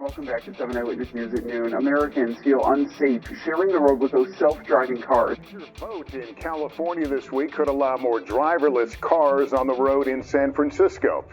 Welcome back to 7 Eyewitness News at noon. Americans feel unsafe sharing the road with those self-driving cars. A vote in California this week could allow more driverless cars on the road in San Francisco.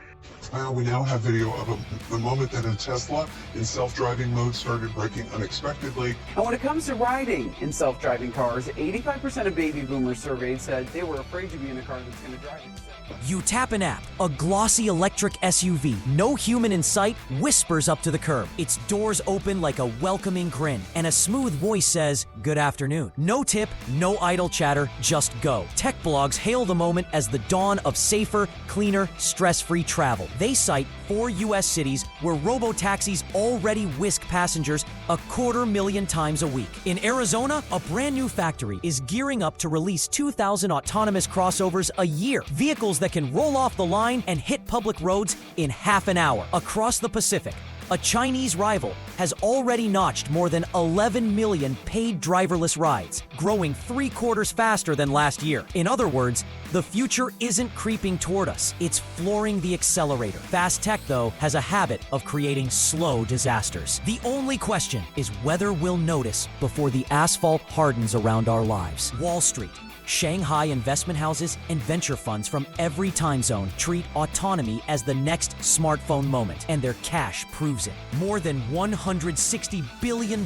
We now have video of the moment that a Tesla in self-driving mode started braking unexpectedly. And when it comes to riding in self-driving cars, 85% of baby boomers surveyed said they were afraid to be in a car that's going to drive themselves. You tap an app, a glossy electric SUV, no human in sight, whispers up to the curb. Its doors open like a welcoming grin, and a smooth voice says, "Good afternoon." No tip, no idle chatter, just go. Tech blogs hail the moment as the dawn of safer, cleaner, stress-free travel. They cite 4 U.S. cities where robotaxis already whisk passengers 250,000 times a week. In Arizona, a brand new factory is gearing up to release 2,000 autonomous crossovers a year. Vehicles that can roll off the line and hit public roads in half an hour. Across the Pacific, a Chinese rival has already notched more than 11 million paid driverless rides, growing 3/4 faster than last year. In other words, the future isn't creeping toward us, it's flooring the accelerator. Fast tech, though, has a habit of creating slow disasters. The only question is whether we'll notice before the asphalt hardens around our lives. Wall Street, Shanghai investment houses, and venture funds from every time zone treat autonomy as the next smartphone moment, and their cash proves it. More than $160 billion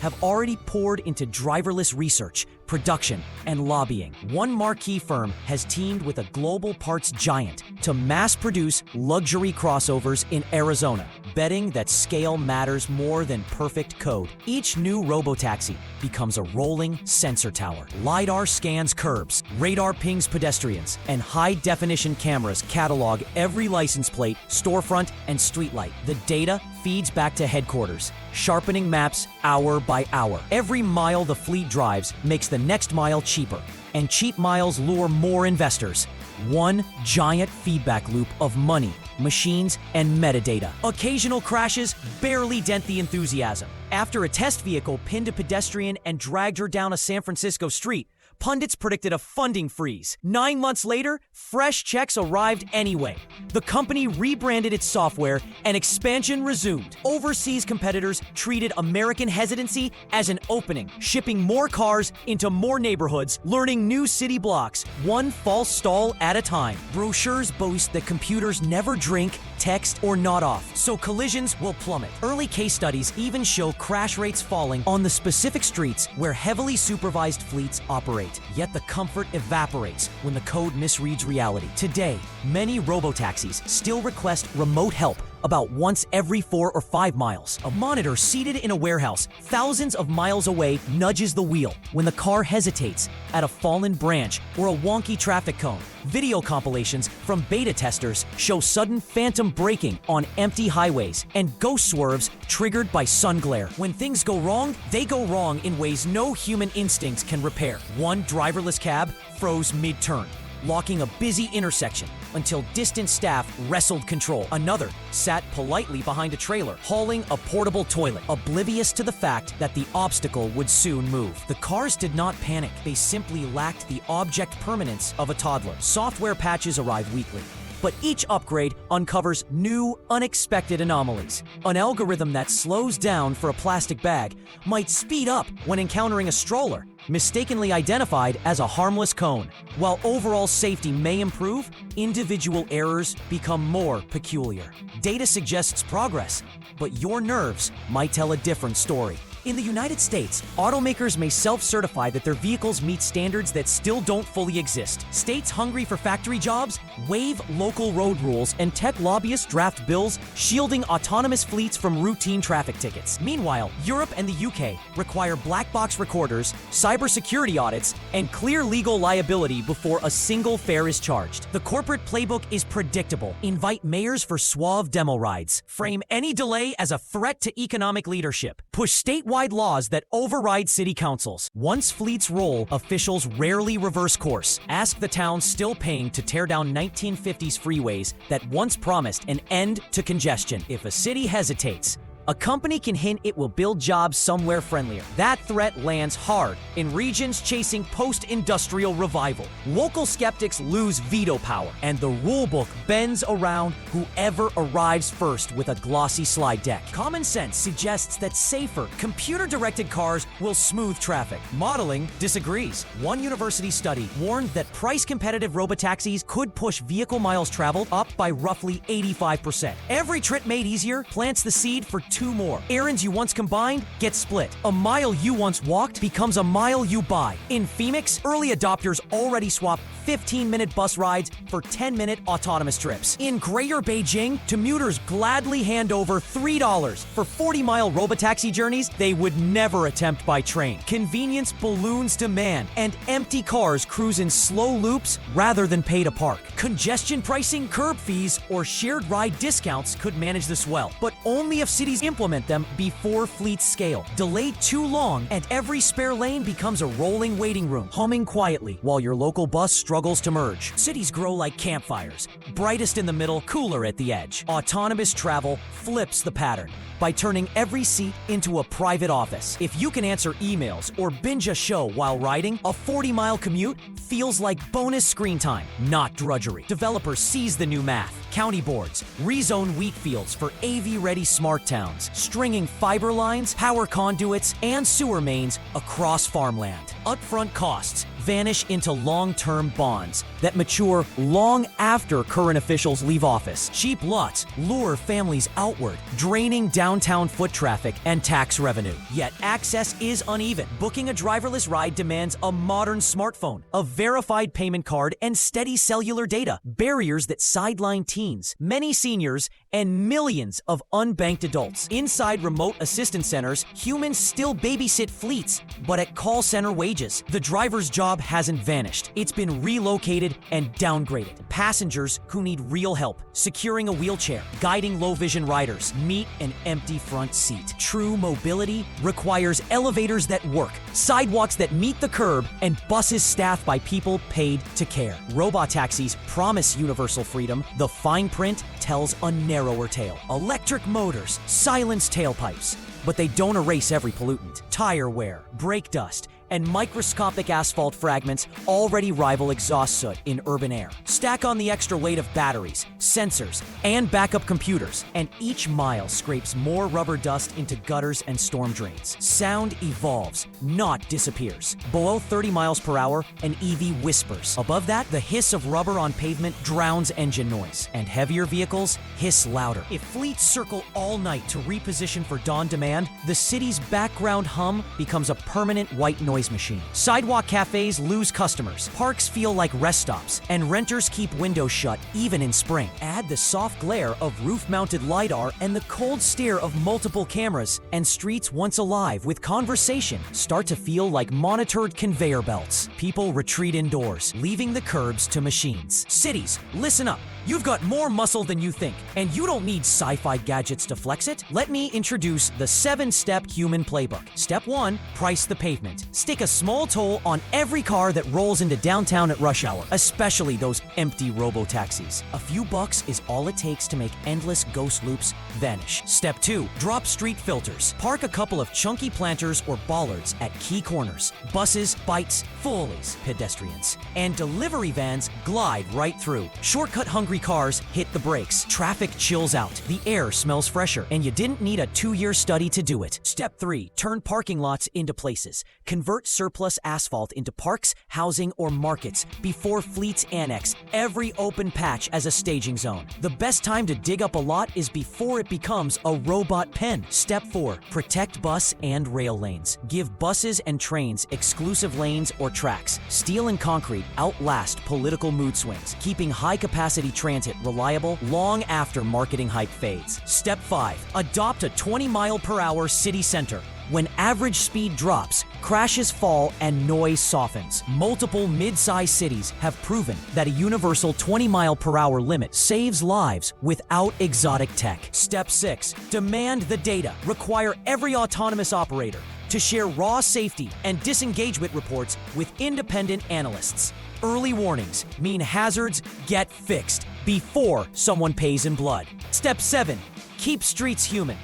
have already poured into driverless research, production, and lobbying. One marquee firm has teamed with a global parts giant to mass-produce luxury crossovers in Arizona, betting that scale matters more than perfect code. Each new robotaxi becomes a rolling sensor tower. LiDAR scans curbs, radar pings pedestrians, and high-definition cameras catalog every license plate, storefront, and streetlight. The data feeds back to headquarters, sharpening maps hour by hour. Every mile the fleet drives makes the next mile cheaper, and cheap miles lure more investors. One giant feedback loop of money, machines, and metadata. Occasional crashes barely dent the enthusiasm. After a test vehicle pinned a pedestrian and dragged her down a San Francisco street, pundits predicted a funding freeze. 9 months later, fresh checks arrived anyway. The company rebranded its software and expansion resumed. Overseas competitors treated American hesitancy as an opening, shipping more cars into more neighborhoods, learning new city blocks, one false stall at a time. Brochures boast that computers never drink, text, or nod off, so collisions will plummet. Early case studies even show crash rates falling on the specific streets where heavily supervised fleets operate. Yet the comfort evaporates when the code misreads reality. Today, many robotaxis still request remote help about once every 4 or 5 miles. A monitor seated in a warehouse thousands of miles away nudges the wheel when the car hesitates at a fallen branch or a wonky traffic cone. Video compilations from beta testers show sudden phantom braking on empty highways and ghost swerves triggered by sun glare. When things go wrong, they go wrong in ways no human instincts can repair. One driverless cab froze mid-turn, locking a busy intersection until distant staff wrestled control. Another sat politely behind a trailer, hauling a portable toilet, oblivious to the fact that the obstacle would soon move. The cars did not panic. They simply lacked the object permanence of a toddler. Software patches arrive weekly, but each upgrade uncovers new, unexpected anomalies. An algorithm that slows down for a plastic bag might speed up when encountering a stroller, mistakenly identified as a harmless cone. While overall safety may improve, individual errors become more peculiar. Data suggests progress, but your nerves might tell a different story. In the United States, automakers may self-certify that their vehicles meet standards that still don't fully exist. States hungry for factory jobs waive local road rules, and tech lobbyists draft bills shielding autonomous fleets from routine traffic tickets. Meanwhile, Europe and the UK require black box recorders, cybersecurity audits, and clear legal liability before a single fare is charged. The corporate playbook is predictable. Invite mayors for suave demo rides. Frame any delay as a threat to economic leadership. Push statewide laws that override city councils. Once fleets roll, officials rarely reverse course. Ask the town still paying to tear down 1950s freeways that once promised an end to congestion. If a city hesitates, a company can hint it will build jobs somewhere friendlier. That threat lands hard in regions chasing post-industrial revival. Local skeptics lose veto power, and the rulebook bends around whoever arrives first with a glossy slide deck. Common sense suggests that safer, computer-directed cars will smooth traffic. Modeling disagrees. One university study warned that price-competitive robotaxis could push vehicle miles traveled up by roughly 85%. Every trip made easier plants the seed for two more. Errands you once combined get split. A mile you once walked becomes a mile you buy. In Phoenix, early adopters already swap 15-minute bus rides for 10-minute autonomous trips. In Greater Beijing, commuters gladly hand over $3 for 40-mile robotaxi journeys they would never attempt by train. Convenience balloons demand, and empty cars cruise in slow loops rather than pay to park. Congestion pricing, curb fees, or shared ride discounts could manage this well, but only if cities implement them before fleets scale. Delayed too long, and every spare lane becomes a rolling waiting room, humming quietly while your local bus struggles to merge. Cities grow like campfires, brightest in the middle, cooler at the edge. Autonomous travel flips the pattern by turning every seat into a private office. If you can answer emails or binge a show while riding, a 40-mile commute feels like bonus screen time, not drudgery. Developers seize the new math. County boards rezone wheat fields for AV-ready smart towns, stringing fiber lines, power conduits, and sewer mains across farmland. Upfront costs vanish into long-term bonds that mature long after current officials leave office. Cheap lots lure families outward, draining downtown foot traffic and tax revenue. Yet access is uneven. Booking a driverless ride demands a modern smartphone, a verified payment card, and steady cellular data, barriers that sideline teens, many seniors, and millions of unbanked adults. Inside remote assistance centers, humans still babysit fleets, but at call center wages. The driver's job hasn't vanished. It's been relocated and downgraded. Passengers who need real help, securing a wheelchair, guiding low-vision riders, meet an empty front seat. True mobility requires elevators that work, sidewalks that meet the curb, and buses staffed by people paid to care. Robotaxis promise universal freedom. The fine print tells a narrower tale. Electric motors silence tailpipes, but they don't erase every pollutant. Tire wear, brake dust, and microscopic asphalt fragments already rival exhaust soot in urban air. Stack on the extra weight of batteries, sensors, and backup computers, and each mile scrapes more rubber dust into gutters and storm drains. Sound evolves, not disappears. Below 30 miles per hour, an EV whispers. Above that, the hiss of rubber on pavement drowns engine noise, and heavier vehicles hiss louder. If fleets circle all night to reposition for dawn demand, the city's background hum becomes a permanent white noise machine. Sidewalk cafes lose customers, parks feel like rest stops, and renters keep windows shut even in spring. Add the soft glare of roof-mounted LiDAR and the cold stare of multiple cameras, and streets once alive with conversation start to feel like monitored conveyor belts. People retreat indoors, leaving the curbs to machines. Cities, listen up. You've got more muscle than you think, and you don't need sci-fi gadgets to flex it. Let me introduce the 7-step human playbook. Step 1, price the pavement. Stick a small toll on every car that rolls into downtown at rush hour, especially those empty robo-taxis. A few bucks is all it takes to make endless ghost loops vanish. Step 2, drop street filters. Park a couple of chunky planters or bollards at key corners. Buses, bikes, foolies, pedestrians, and delivery vans glide right through. Shortcut hungry cars hit the brakes. Traffic chills out. The air smells fresher, and you didn't need a 2-year study to do it. Step 3, turn parking lots into places. Convert surplus asphalt into parks, housing, or markets before fleets annex every open patch as a staging zone. The best time to dig up a lot is before it becomes a robot pen. Step 4, protect bus and rail lanes. Give buses and trains exclusive lanes or tracks. Steel and concrete outlast political mood swings, keeping high-capacity transit reliable long after marketing hype fades. Step 5, adopt a 20-mile-per-hour city center. When average speed drops, crashes fall, and noise softens. Multiple mid-sized cities have proven that a universal 20-mile-per-hour limit saves lives without exotic tech. Step 6, demand the data. Require every autonomous operator to share raw safety and disengagement reports with independent analysts. Early warnings mean hazards get fixed before someone pays in blood. Step 7, keep streets human.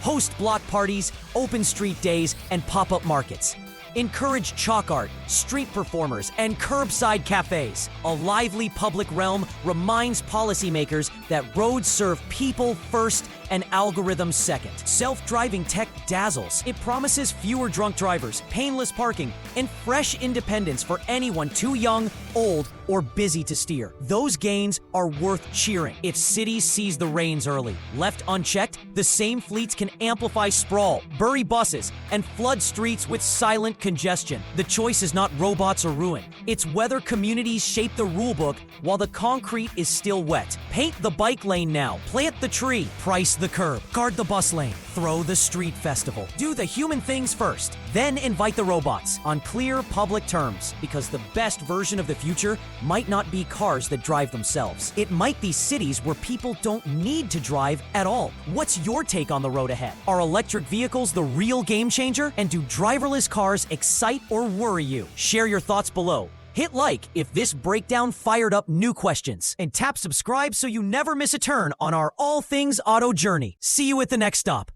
Host block parties, open street days, and pop-up markets. Encourage chalk art, street performers, and curbside cafes. A lively public realm reminds policymakers that roads serve people first and algorithms second. Self-driving tech dazzles. It promises fewer drunk drivers, painless parking, and fresh independence for anyone too young, old, or busy to steer. Those gains are worth cheering if cities seize the reins early. Left unchecked, the same fleets can amplify sprawl, bury buses, and flood streets with silent congestion. The choice is not robots or ruin. It's whether communities shape the rulebook while the concrete is still wet. Paint the bike lane now. Plant the tree. Price the curb. Guard the bus lane. Throw the street festival. Do the human things first. Then invite the robots on clear public terms, because the best version of the future might not be cars that drive themselves. It might be cities where people don't need to drive at all. What's your take on the road ahead? Are electric vehicles the real game changer? And do driverless cars excite or worry you? Share your thoughts below. Hit like if this breakdown fired up new questions, and tap subscribe so you never miss a turn on our all things auto journey. See you at the next stop.